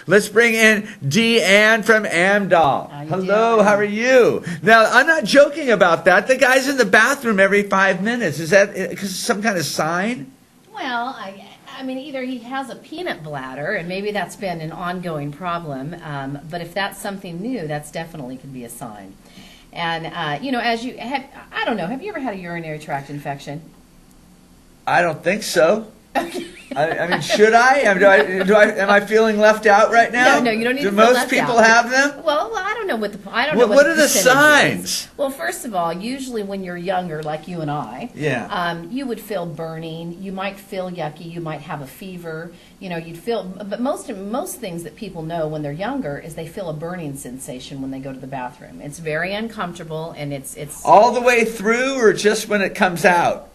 Let's bring in Deanne from Amdal. Hello, how are you? Now, I'm not joking about that. The guy's in the bathroom every 5 minutes. Is that some kind of sign? Well, I mean, either he has a peanut bladder, and maybe that's been an ongoing problem, but if that's something new, that's definitely could be a sign. And, you know, as you have, I don't know, have you ever had a urinary tract infection? I don't think so. I mean, should I? Am I feeling left out right now? No, you don't need to Do feel most left people out. have them? Well, I don't know what the What are the percentage signs? is. Well, first of all, usually when you're younger, like you and I, you would feel burning. You might feel yucky. You might have a fever. You know, you'd feel. But most things that people know when they're younger is they feel a burning sensation when they go to the bathroom. It's very uncomfortable, and it's all the way through, or just when it comes out?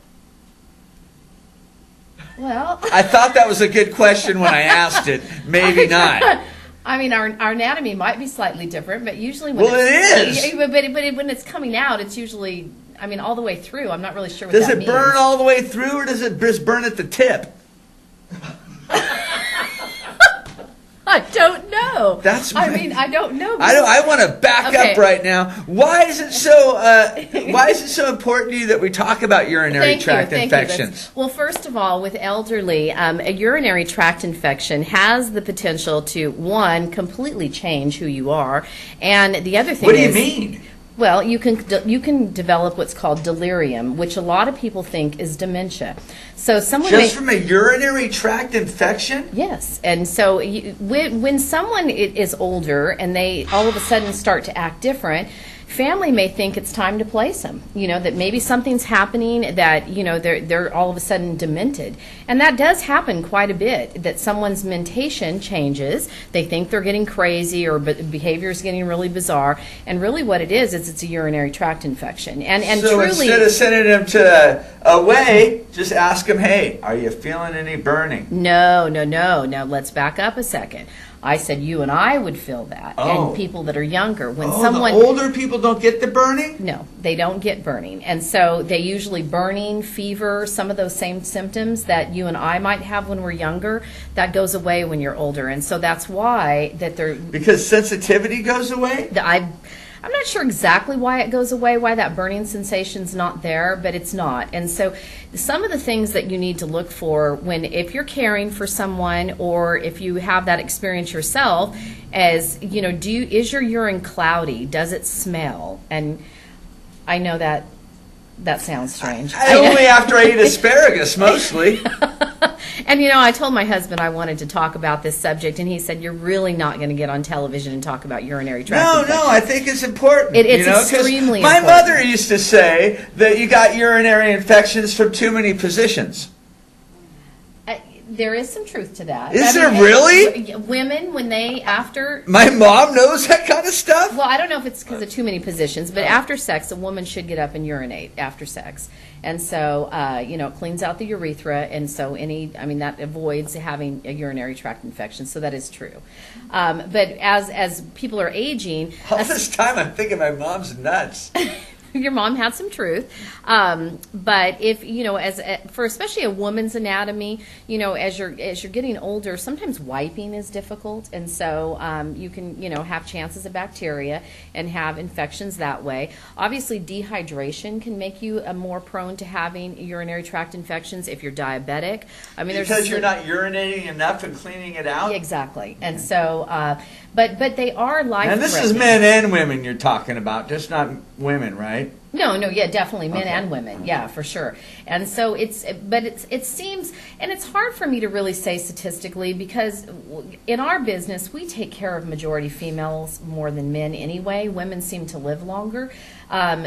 Well, I thought that was a good question when I asked it. Maybe not. I mean, our anatomy might be slightly different, but usually when it is. But when it's coming out, it's usually, I mean, all the way through. I'm not really sure what that means. Does it burn all the way through, or does it just burn at the tip? I don't know. I don't know. I want to back up right now. Why is it so important to you that we talk about urinary tract infections? Well, first of all, with elderly, a urinary tract infection has the potential to, one, completely change who you are, and the other thing is... What do you mean? Well, you can develop what's called delirium, which a lot of people think is dementia. So someone from a urinary tract infection? Yes, and so when someone is older and they all of a sudden start to act different, family may think it's time to place them. You know, that maybe something's happening, that, you know, they're all of a sudden demented. And that does happen quite a bit, that someone's mentation changes. They think they're getting crazy, or behavior is getting really bizarre. And really what it is it's a urinary tract infection. And so truly, instead of sending them to away, just ask them, hey, are you feeling any burning? No. Now let's back up a second. I said you and I would feel that, and people that are younger. When someone, the older people don't get the burning? No, they don't get burning. And so they usually burning, fever, some of those same symptoms that you and I might have when we're younger, that goes away when you're older. And so that's why that they're... Because sensitivity goes away? I'm not sure exactly why it goes away, why that burning sensation's not there, but it's not. And so some of the things that you need to look for if you're caring for someone, or if you have that experience yourself, is, you know, is your urine cloudy? Does it smell? And I know that sounds strange. Only after I eat asparagus, mostly. And, you know, I told my husband I wanted to talk about this subject, and he said, you're really not going to get on television and talk about urinary tract infections. No, I think it's important. It's extremely important. My mother used to say that you got urinary infections from too many positions. There is some truth to that. Is there really? Women, when they, after... My mom knows that kind of stuff? Well, I don't know if it's because of too many positions, but after sex, a woman should get up and urinate after sex. And so, you know, it cleans out the urethra, and so that avoids having a urinary tract infection, so that is true. But as people are aging... All this time I'm thinking my mom's nuts. Your mom had some truth, but if you know, for especially a woman's anatomy, you know, as you're getting older, sometimes wiping is difficult, and so you can, you know, have chances of bacteria and have infections that way. Obviously, dehydration can make you more prone to having urinary tract infections if you're diabetic. I mean, because you're not urinating enough and cleaning it out. Exactly, and so. But they are life-threatening. And this is men and women you're talking about, just not women, right? No, yeah, definitely men and women, yeah, for sure. And so it seems, and it's hard for me to really say statistically, because in our business we take care of majority females more than men anyway. Women seem to live longer.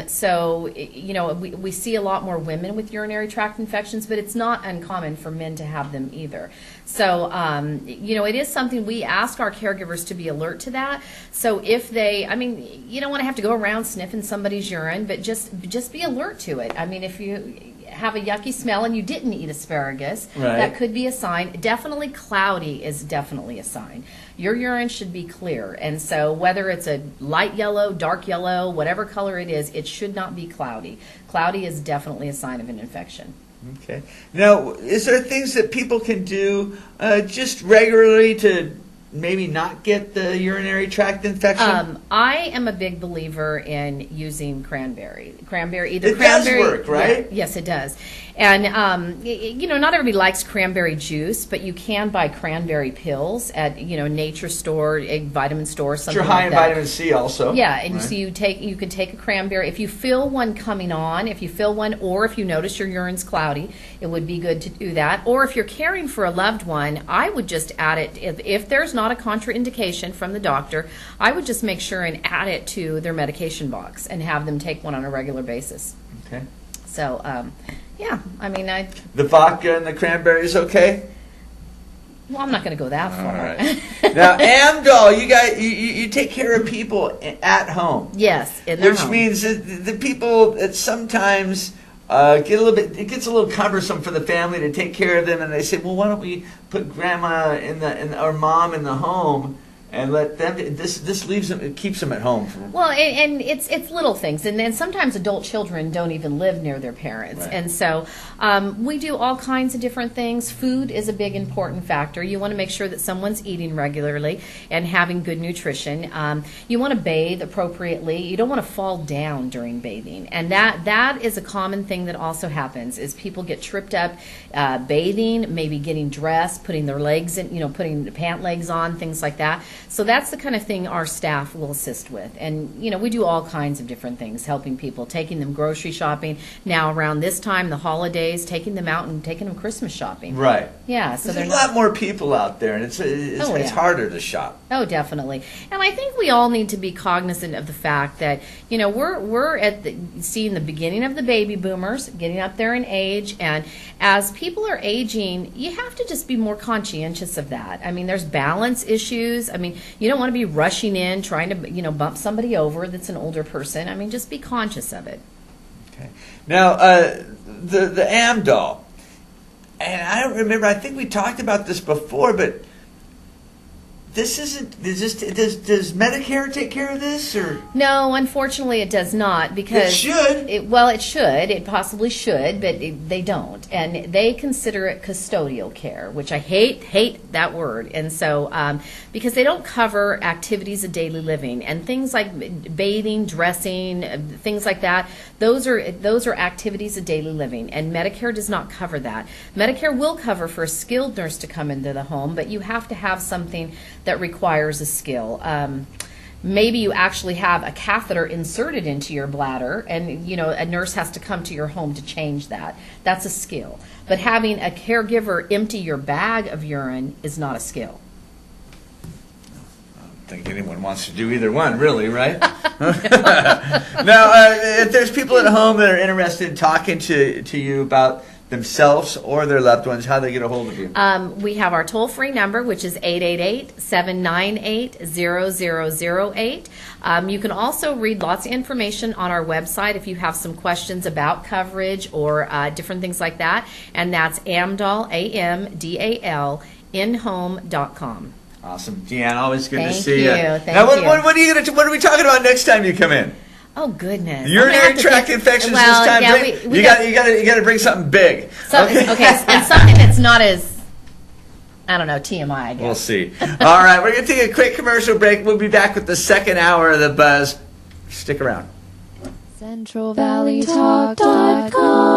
So, you know, we see a lot more women with urinary tract infections, but it's not uncommon for men to have them either. So, you know, it is something we ask our caregivers to be alert to that. So if they, I mean, you don't want to have to go around sniffing somebody's urine, but just be alert to it. I mean, if you have a yucky smell and you didn't eat asparagus, that could be a sign. Definitely cloudy is definitely a sign. Your urine should be clear, and so whether it's a light yellow, dark yellow, whatever color it is, it should not be cloudy. Cloudy is definitely a sign of an infection. Okay. Now, is there things that people can do just regularly to maybe not get the urinary tract infection? I am a big believer in using cranberry. Either It cranberry. does work, right? Yeah, yes, it does. And not everybody likes cranberry juice, but you can buy cranberry pills at nature store, a vitamin store, something Which are high like in that. vitamin C also. Yeah, and right? so you can take a cranberry. If you feel one coming on, or if you notice your urine's cloudy, it would be good to do that. Or if you're caring for a loved one, I would just add it. If there's not a contraindication from the doctor, I would just make sure and add it to their medication box and have them take one on a regular basis. Okay. So, yeah, I mean, the vodka and the cranberry is okay? Well, I'm not going to go that far. All right. Now, Amdal, you guys, you take care of people at home. Yes, in their Which home. means that the people that sometimes get a little bit, it gets a little cumbersome for the family to take care of them, and they say, well, why don't we put grandma or mom in the home and let them, this leaves them, it keeps them at home. Well, and it's little things, and then sometimes adult children don't even live near their parents, Right. and so we do all kinds of different things. Food is a big important factor. You want to make sure that someone's eating regularly and having good nutrition. You want to bathe appropriately. You don't want to fall down during bathing, and that is a common thing that also happens. Is people get tripped up bathing, maybe getting dressed, putting their legs in, putting the pant legs on, things like that. So that's the kind of thing our staff will assist with. And, we do all kinds of different things, helping people, taking them grocery shopping. Now, around this time, the holidays, taking them out and taking them Christmas shopping. Right. Yeah. So there's a lot more people out there, and it's harder to shop. Oh, definitely. And I think we all need to be cognizant of the fact that, we're seeing the beginning of the baby boomers getting up there in age. And as people are aging, you have to just be more conscientious of that. I mean, there's balance issues. I mean, you don't want to be rushing in, trying to, bump somebody over that's an older person. I mean, just be conscious of it. Okay. Now, the Amdal, and I don't remember, I think we talked about this before, but does Medicare take care of this, or? No, unfortunately it does not, because it should. It should. It possibly should, but they don't, and they consider it custodial care, which I hate that word. And so because they don't cover activities of daily living and things like bathing, dressing, things like that. Those are activities of daily living, and Medicare does not cover that. Medicare will cover for a skilled nurse to come into the home, but you have to have something that requires a skill. Maybe you actually have a catheter inserted into your bladder, and a nurse has to come to your home to change that. That's a skill. But having a caregiver empty your bag of urine is not a skill. I don't think anyone wants to do either one, really, right? Now, if there's people at home that are interested in talking to you about themselves or their loved ones, how they get a hold of you? We have our toll-free number, which is 888-798-0008. You can also read lots of information on our website if you have some questions about coverage or different things like that, and that's Amdal, AMDAL, inhome.com. Awesome. Deanne, always good to Thank see you. you. Thank Now, you. what are we talking about next time you come in? Oh goodness! Urinary tract infections this time. Yeah, you got to bring something big. Okay, and something that's not as, I don't know, TMI, I guess. We'll see. All right, we're going to take a quick commercial break. We'll be back with the second hour of The Buzz. Stick around. CentralValleyTalk.com